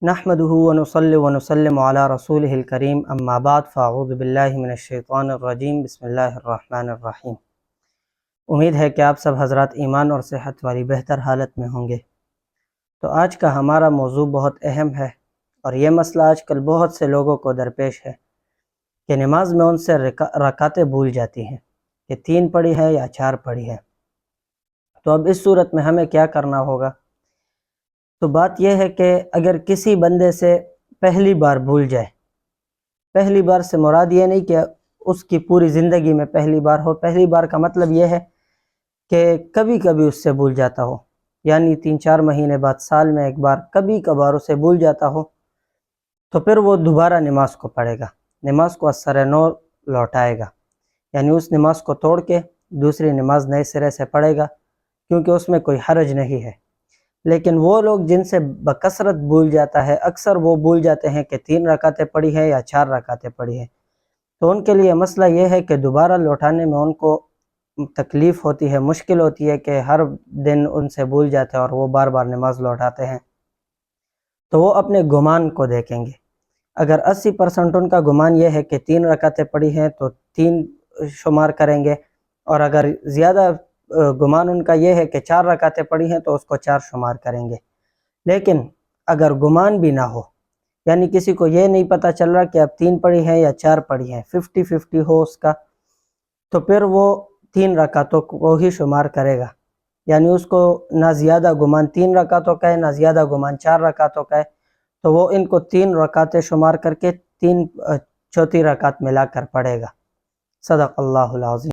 نحمده ونصلي ونسلم على رسوله الكريم اما بعد فاعوذ باللہ من الشیطان الرجیم بسم اللہ الرحمن الرحیم۔ امید ہے کہ آپ سب حضرات ایمان اور صحت والی بہتر حالت میں ہوں گے۔ تو آج کا ہمارا موضوع بہت اہم ہے، اور یہ مسئلہ آج کل بہت سے لوگوں کو درپیش ہے کہ نماز میں ان سے رکعتیں بھول جاتی ہیں کہ 3 پڑھی ہے یا 4 پڑھی ہے۔ تو اب اس صورت میں ہمیں کیا کرنا ہوگا؟ تو بات یہ ہے کہ اگر کسی بندے سے پہلی بار بھول جائے، پہلی بار سے مراد یہ نہیں کہ اس کی پوری زندگی میں پہلی بار ہو، پہلی بار کا مطلب یہ ہے کہ کبھی کبھی اس سے بھول جاتا ہو، یعنی 3-4 مہینے بعد، سال میں ایک بار، کبھی کبھار اسے بھول جاتا ہو، تو پھر وہ دوبارہ نماز کو پڑھے گا، نماز کو از سر نو لوٹائے گا، یعنی اس نماز کو توڑ کے دوسری نماز نئے سرے سے پڑھے گا، کیونکہ اس میں کوئی حرج نہیں ہے۔ لیکن وہ لوگ جن سے بکثرت بھول جاتا ہے، اکثر وہ بھول جاتے ہیں کہ 3 رکعتیں پڑھی ہے یا 4 رکعتیں پڑھی ہے، تو ان کے لیے مسئلہ یہ ہے کہ دوبارہ لوٹانے میں ان کو تکلیف ہوتی ہے، مشکل ہوتی ہے کہ ہر دن ان سے بھول جاتے ہیں اور وہ بار بار نماز لوٹاتے ہیں۔ تو وہ اپنے گمان کو دیکھیں گے۔ اگر 80% ان کا گمان یہ ہے کہ 3 رکعتیں پڑھی ہیں تو 3 شمار کریں گے، اور اگر زیادہ گمان ان کا یہ ہے کہ 4 رکعتیں پڑھی ہیں تو اس کو 4 شمار کریں گے۔ لیکن اگر گمان بھی نہ ہو، یعنی کسی کو یہ نہیں پتہ چل رہا کہ اب 3 پڑھی ہیں یا 4 پڑھی ہیں، 50-50 ہو اس کا، تو پھر وہ 3 رکعتوں کو ہی شمار کرے گا، یعنی اس کو نہ زیادہ گمان 3 رکعتوں کا ہے، نہ زیادہ گمان 4 رکعتوں کا ہے، تو وہ ان کو 3 رکعتیں شمار کر کے 3 چوتھی رکعت ملا کر پڑھے گا۔ صدق اللہ العظیم۔